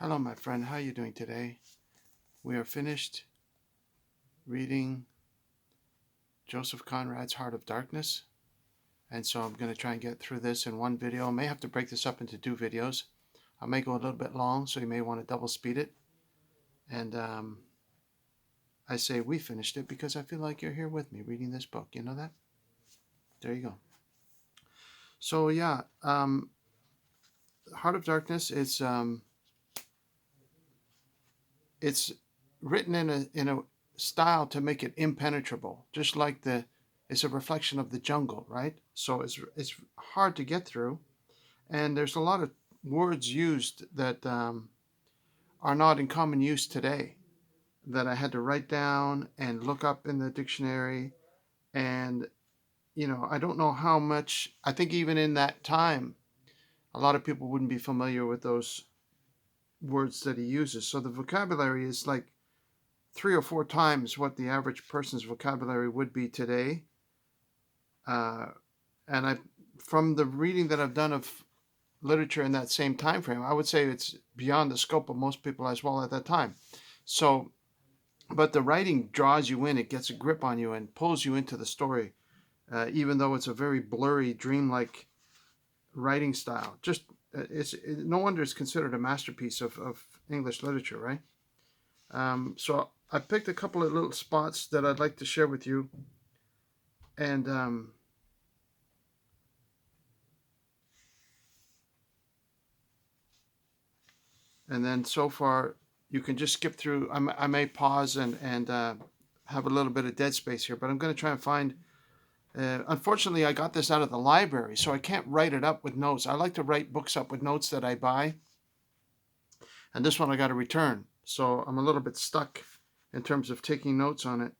Hello, my friend. How are you doing today? We are finished reading Joseph Conrad's Heart of Darkness. And so I'm going to try and get through this in one video. I may have to break this up into two videos. I may go a little bit long, so you may want to double speed it. And I say we finished it because I feel like you're here with me reading this book. You know that? There you go. So yeah, Heart of Darkness is it's written in a style to make it impenetrable, just like it's a reflection of the jungle, right? So it's hard to get through, and there's a lot of words used that are not in common use today that I had to write down and look up in the dictionary. And I don't know how much. I think even in that time, a lot of people wouldn't be familiar with those words that he uses. So the vocabulary is like 3 or 4 times what the average person's vocabulary would be today. And from the reading that I've done of literature in that same time frame, I would say it's beyond the scope of most people as well at that time. So, but the writing draws you in, it gets a grip on you and pulls you into the story, even though it's a very blurry, dreamlike writing style. No wonder it's considered a masterpiece of English literature, right? So I picked a couple of little spots that I'd like to share with you. And then so far, you can just skip through. I may pause and have a little bit of dead space here, but I'm going to try and find. Unfortunately, I got this out of the library, so I can't write it up with notes. I like to write books up with notes that I buy. And this one I got to return. So I'm a little bit stuck in terms of taking notes on it.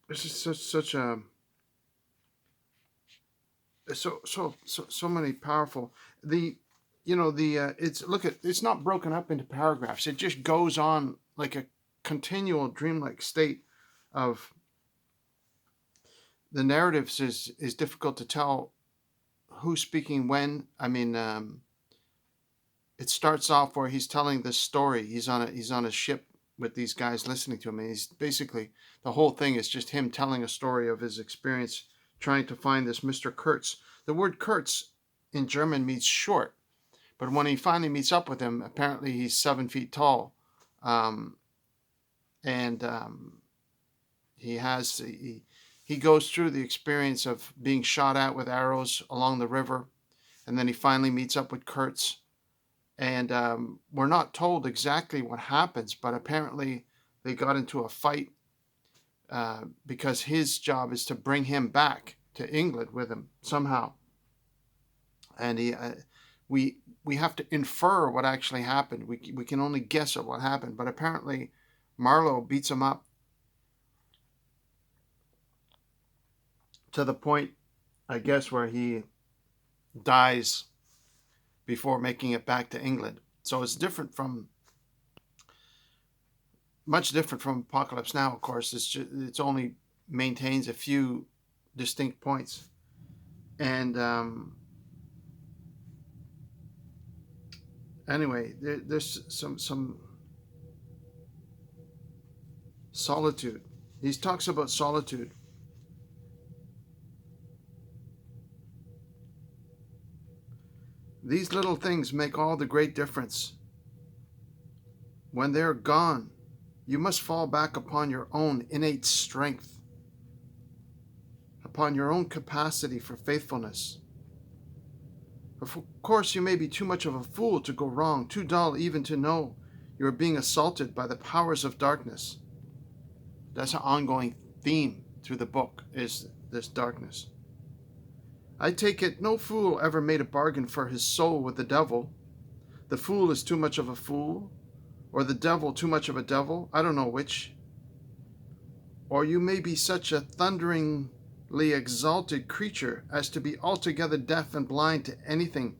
This is such a so many powerful it's not broken up into paragraphs. It just goes on like a continual dreamlike state of the narratives. Is difficult to tell who's speaking when. I mean, it starts off where he's telling this story. He's on a ship with these guys listening to him, and he's basically, the whole thing is just him telling a story of his experience trying to find this Mr. Kurtz. The word Kurtz in German means short, but when he finally meets up with him, apparently he's 7 feet tall, and he goes through the experience of being shot at with arrows along the river, and then he finally meets up with Kurtz, and we're not told exactly what happens, but apparently they got into a fight because his job is to bring him back to England with him somehow. And we have to infer what actually happened. We can only guess at what happened, but apparently Marlowe beats him up to the point, I guess, where he dies before making it back to England. So it's much different from Apocalypse Now, of course. It's only maintains a few distinct points. And anyway, there's some solitude. He talks about solitude. These little things make all the great difference. When they're gone, you must fall back upon your own innate strength, upon your own capacity for faithfulness. Of course, you may be too much of a fool to go wrong, too dull even to know you are being assaulted by the powers of darkness. That's an ongoing theme through the book, is this darkness. I take it no fool ever made a bargain for his soul with the devil. The fool is too much of a fool, or the devil too much of a devil. I don't know which. Or you may be such a thunderingly exalted creature as to be altogether deaf and blind to anything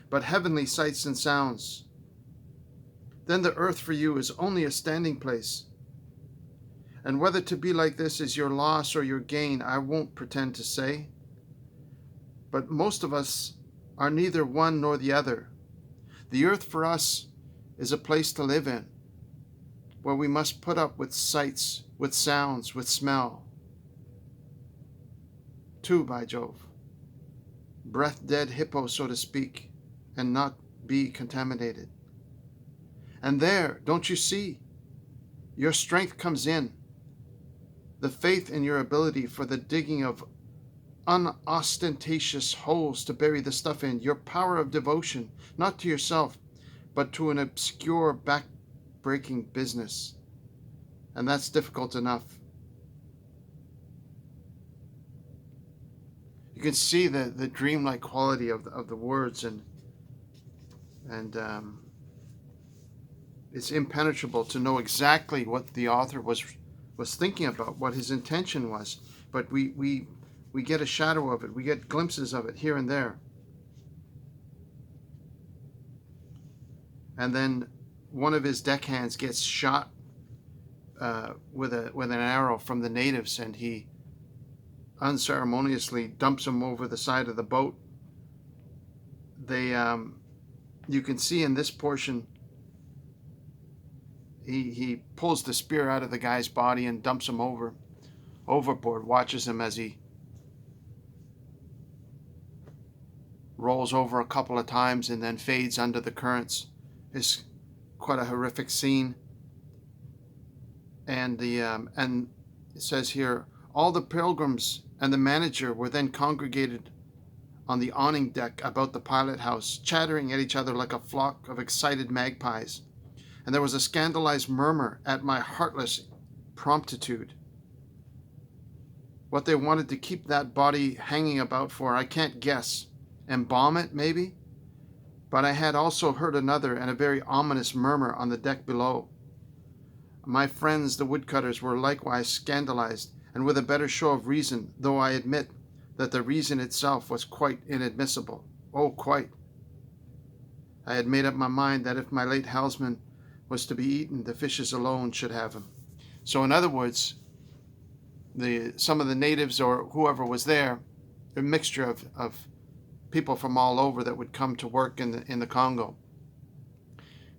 but heavenly sights and sounds. then the earth for you is only a standing place. And whether to be like this is your loss or your gain, I won't pretend to say. But most of us are neither one nor the other. The earth for us is a place to live in, where we must put up with sights, with sounds, with smell. Too, by Jove. Breath-dead hippo, so to speak, and not be contaminated. And there, don't you see, your strength comes in, the faith in your ability for the digging of unostentatious holes to bury the stuff in, your power of devotion, not to yourself, but to an obscure, back-breaking business. And that's difficult enough. You can see the dreamlike quality of the words, and it's impenetrable to know exactly what the author was thinking about, what his intention was. But we get a shadow of it. We get glimpses of it here and there. And then one of his deckhands gets shot with an arrow from the natives, and he unceremoniously dumps him over the side of the boat. You can see in this portion, he pulls the spear out of the guy's body and dumps him overboard, watches him as he rolls over a couple of times and then fades under the currents. It's quite a horrific scene. And and it says here, all the pilgrims and the manager were then congregated on the awning deck about the pilot house, chattering at each other like a flock of excited magpies. And there was a scandalized murmur at my heartless promptitude. What they wanted to keep that body hanging about for, I can't guess. Embalm it, maybe? But I had also heard another and a very ominous murmur on the deck below. My friends, the woodcutters, were likewise scandalized, and with a better show of reason, though I admit that the reason itself was quite inadmissible. Oh, quite. I had made up my mind that if my late helmsman was to be eaten, the fishes alone should have him. So in other words, some of the natives or whoever was there, a mixture of people from all over that would come to work in the Congo.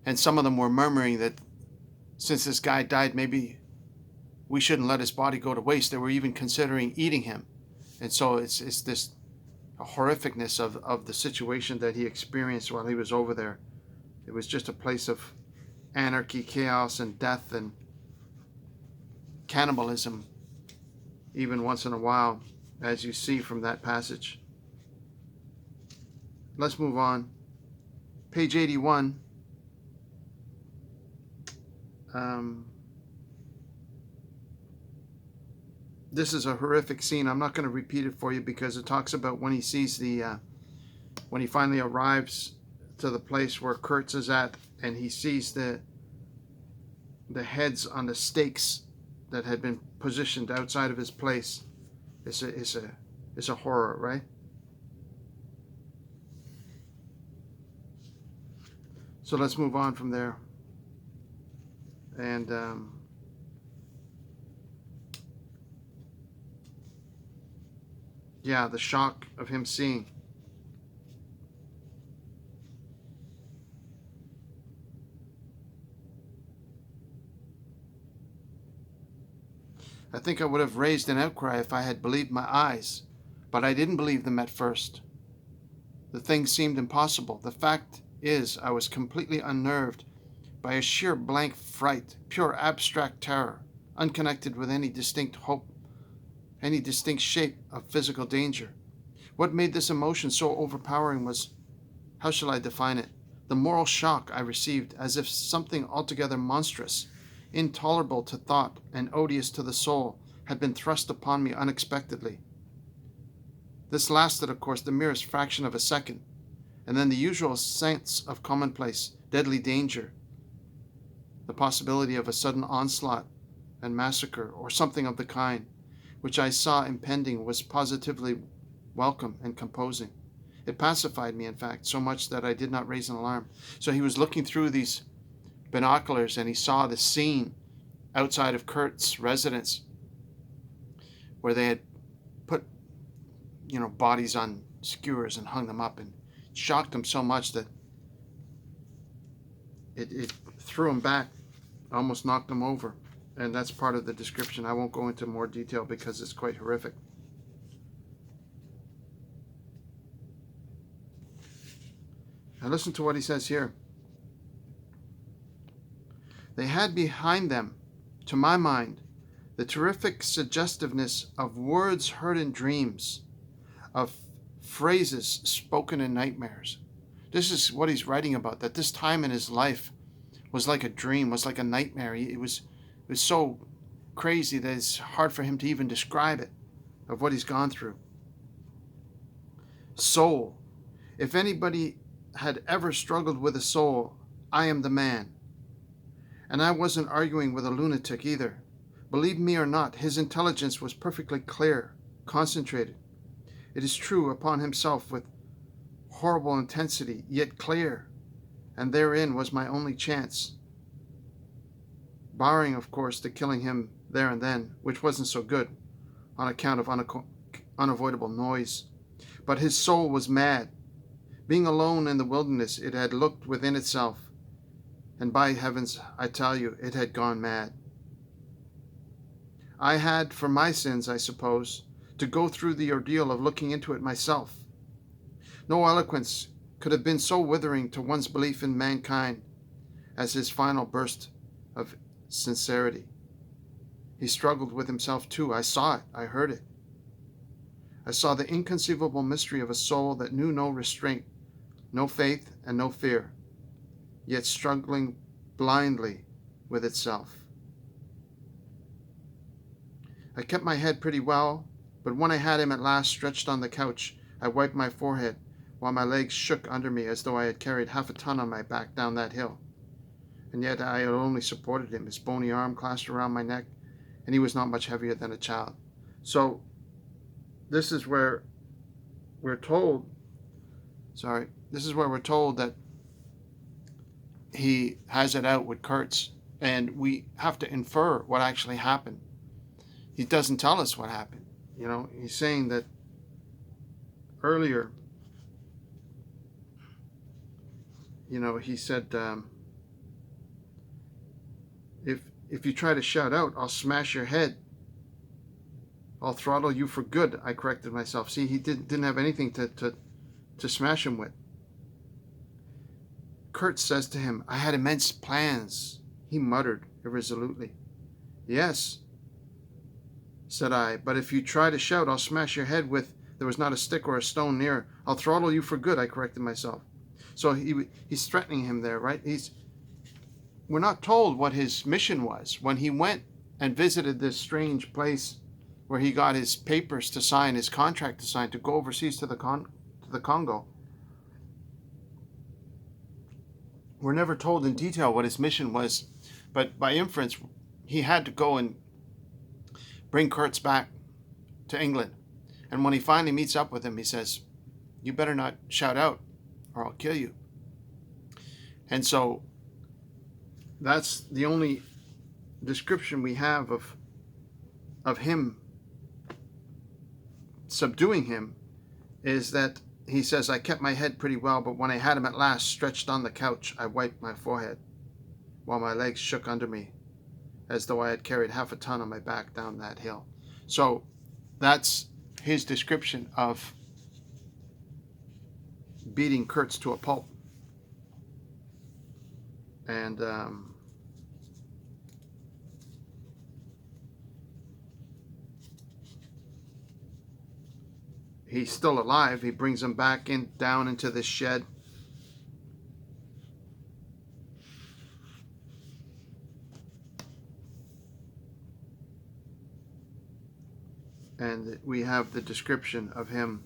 And some of them were murmuring that since this guy died, maybe we shouldn't let his body go to waste. They were even considering eating him. And so it's this horrificness of the situation that he experienced while he was over there. It was just a place of anarchy, chaos, and death, and cannibalism, even once in a while, as you see from that passage. Let's move on. Page 81. This is a horrific scene. I'm not going to repeat it for you because it talks about when he sees when he finally arrives to the place where Kurtz is at, and he sees the heads on the stakes that had been positioned outside of his place. It's a horror, right? So let's move on from there. And the shock of him seeing. I think I would have raised an outcry if I had believed my eyes, but I didn't believe them at first. The thing seemed impossible. The fact is, I was completely unnerved by a sheer blank fright, pure abstract terror, unconnected with any distinct hope, any distinct shape of physical danger. What made this emotion so overpowering was, how shall I define it? The moral shock I received, as if something altogether monstrous, intolerable to thought and odious to the soul, had been thrust upon me unexpectedly. This lasted, of course, the merest fraction of a second, and then the usual sense of commonplace, deadly danger, the possibility of a sudden onslaught and massacre, or something of the kind, which I saw impending, was positively welcome and composing. It pacified me, in fact, so much that I did not raise an alarm. So he was looking through these binoculars and he saw the scene outside of Kurt's residence where they had put, bodies on skewers and hung them up, and shocked him so much that it threw him back, almost knocked him over. And that's part of the description. I won't go into more detail because it's quite horrific. And listen to what he says here. They had behind them, to my mind, the terrific suggestiveness of words heard in dreams, of phrases spoken in nightmares. This is what he's writing about, that this time in his life was like a dream, was like a nightmare. It was so crazy that it's hard for him to even describe it, of what he's gone through. Soul. If anybody had ever struggled with a soul, I am the man. And I wasn't arguing with a lunatic either. Believe me or not, his intelligence was perfectly clear, concentrated. It is true, upon himself with horrible intensity, yet clear, and therein was my only chance. Barring, of course, the killing him there and then, which wasn't so good, on account of unavoidable noise. But his soul was mad. Being alone in the wilderness, it had looked within itself, and by heavens, I tell you, it had gone mad. I had, for my sins, I suppose, to go through the ordeal of looking into it myself. No eloquence could have been so withering to one's belief in mankind as his final burst of sincerity. He struggled with himself too. I saw it. I heard it. I saw the inconceivable mystery of a soul that knew no restraint, no faith, and no fear, yet struggling blindly with itself. I kept my head pretty well, but when I had him at last stretched on the couch, I wiped my forehead while my legs shook under me as though I had carried half a ton on my back down that hill. And yet I had only supported him, his bony arm clasped around my neck, and he was not much heavier than a child. So this is where we're told that he has it out with Kurtz, and we have to infer what actually happened. He doesn't tell us what happened. He's saying that earlier, he said, if you try to shout out, I'll smash your head. I'll throttle you for good, I corrected myself. See, he didn't have anything to smash him with. Kurt says to him, I had immense plans. He muttered irresolutely. Yes, said I, but if you try to shout, I'll smash your head with, there was not a stick or a stone near. I'll throttle you for good, I corrected myself. So he's threatening him there, right? We're not told what his mission was when he went and visited this strange place where he got his papers to sign, his contract to sign, to go overseas to the Congo. We're never told in detail what his mission was, but by inference, he had to go and bring Kurtz back to England. And when he finally meets up with him, he says, you better not shout out or I'll kill you. And so that's the only description we have of him subduing him, is that he says, I kept my head pretty well, but when I had him at last stretched on the couch, I wiped my forehead while my legs shook under me as though I had carried half a ton on my back down that hill. So that's his description of beating Kurtz to a pulp. And he's still alive. He brings him back down into this shed. And we have the description of him.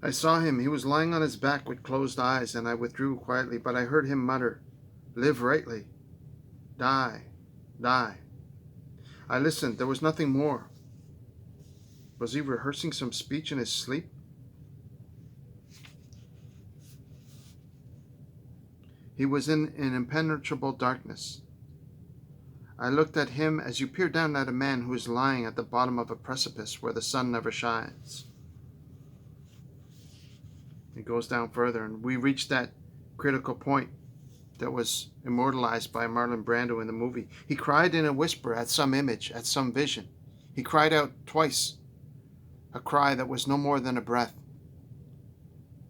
I saw him. He was lying on his back with closed eyes, and I withdrew quietly, but I heard him mutter, live rightly. Die. Die. I listened. There was nothing more. Was he rehearsing some speech in his sleep? He was in an impenetrable darkness. I looked at him as you peer down at a man who is lying at the bottom of a precipice where the sun never shines. It goes down further, and we reached that critical point that was immortalized by Marlon Brando in the movie. He cried in a whisper at some image, at some vision. He cried out twice, a cry that was no more than a breath.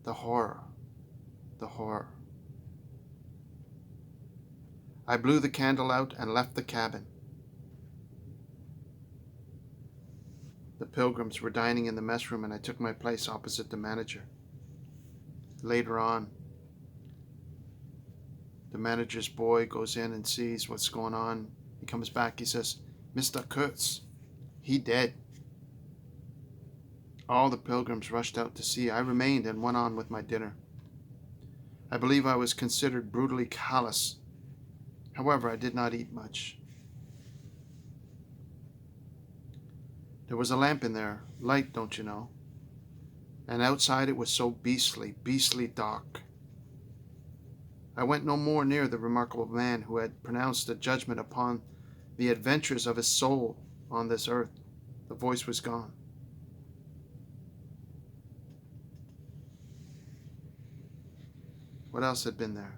The horror, the horror. I blew the candle out and left the cabin. The pilgrims were dining in the mess room, and I took my place opposite the manager. Later on, the manager's boy goes in and sees what's going on. He comes back, he says, "Mr. Kurtz, he dead." All the pilgrims rushed out to see. I remained and went on with my dinner. I believe I was considered brutally callous. However, I did not eat much. There was a lamp in there, light, don't you know? And outside it was so beastly, beastly dark. I went no more near the remarkable man who had pronounced a judgment upon the adventures of his soul on this earth. The voice was gone. What else had been there?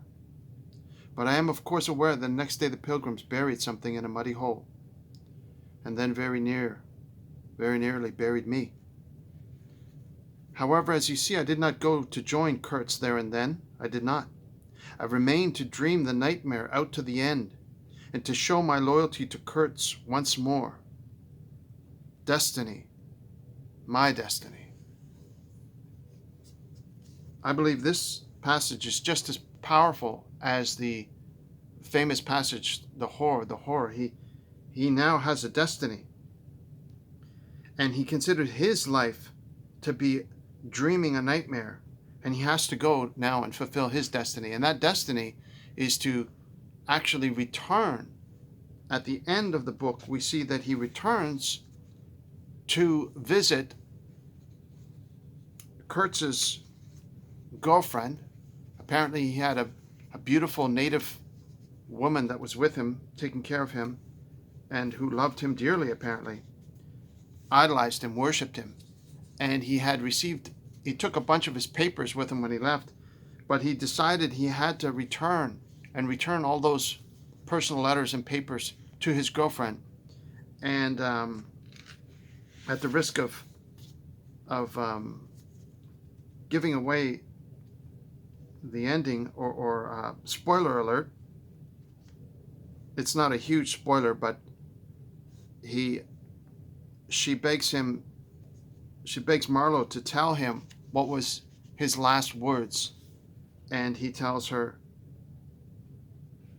But I am of course aware that the next day the pilgrims buried something in a muddy hole, and then very nearly buried me. However, as you see, I did not go to join Kurtz there and then. I did not. I remained to dream the nightmare out to the end, and to show my loyalty to Kurtz once more. Destiny, my destiny. I believe this passage is just as powerful as the famous passage, the horror. He now has a destiny. And he considered his life to be dreaming a nightmare. And he has to go now and fulfill his destiny. And that destiny is to actually return. At the end of the book, we see that he returns to visit Kurtz's girlfriend. Apparently he had a beautiful native woman that was with him, taking care of him, and who loved him dearly, apparently. Idolized him, worshipped him. And he took a bunch of his papers with him when he left, but he decided he had to return all those personal letters and papers to his girlfriend. And at the risk of giving away the ending, or spoiler alert, it's not a huge spoiler, but she begs Marlowe to tell him what was his last words, and he tells her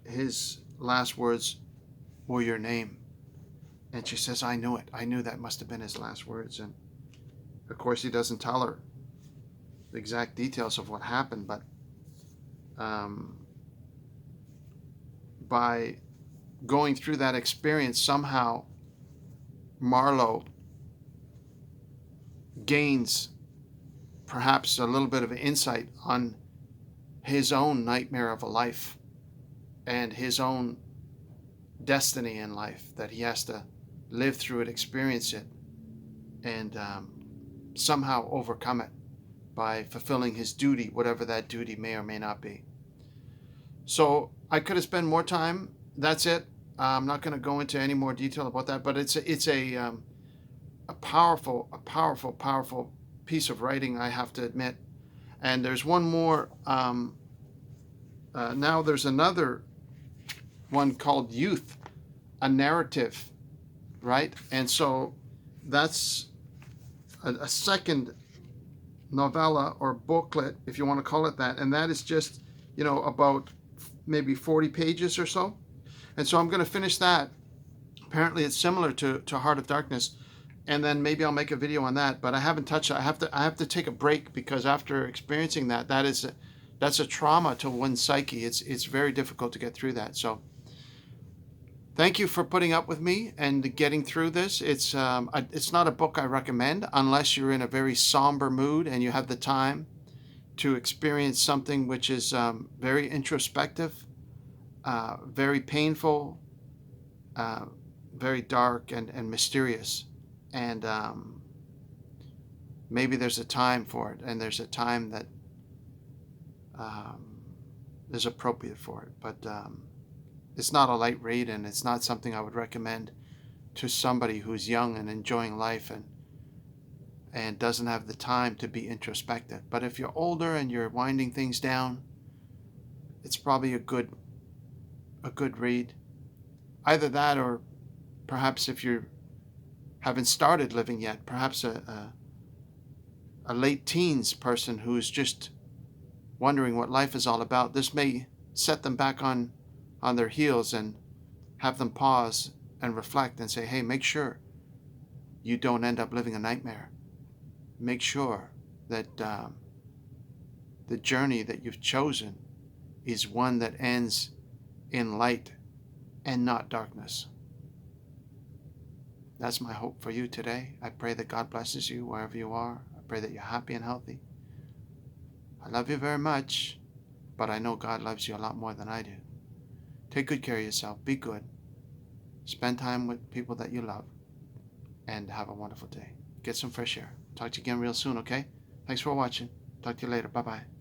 his last words were your name. And she says, I knew it. I knew that must have been his last words. And of course he doesn't tell her the exact details of what happened, but by going through that experience, somehow Marlowe gains perhaps a little bit of insight on his own nightmare of a life and his own destiny in life, that he has to live through it, experience it, and somehow overcome it by fulfilling his duty, whatever that duty may or may not be. So I could have spent more time. That's it. I'm not going to go into any more detail about that, but it's a powerful piece of writing, I have to admit. And there's one more. Now there's another one called Youth, a narrative, right? And so that's a second novella or booklet, if you want to call it that, and that is just, about maybe 40 pages or so. And so I'm going to finish that. Apparently it's similar to Heart of Darkness, and then maybe I'll make a video on that, but I haven't touched it. I have to take a break, because after experiencing that's a trauma to one's psyche. It's very difficult to get through that. So Thank you for putting up with me and getting through this. It's not a book I recommend unless you're in a very somber mood and you have the time to experience something which is very introspective, very painful, uh, very dark and mysterious. And maybe there's a time for it, and there's a time that um, is appropriate for it. But it's not a light read, and it's not something I would recommend to somebody who's young and enjoying life and doesn't have the time to be introspective. But if you're older and you're winding things down, it's probably a good read. Either that, or perhaps if you haven't started living yet, perhaps a late teens person who's just wondering what life is all about. This may set them back on their heels and have them pause and reflect and say, hey, make sure you don't end up living a nightmare. Make sure that the journey that you've chosen is one that ends in light and not darkness. That's my hope for you today. I pray that God blesses you wherever you are. I pray that you're happy and healthy. I love you very much, but I know God loves you a lot more than I do. Take good care of yourself. Be good. Spend time with people that you love. And have a wonderful day. Get some fresh air. Talk to you again real soon, okay? Thanks for watching. Talk to you later. Bye-bye.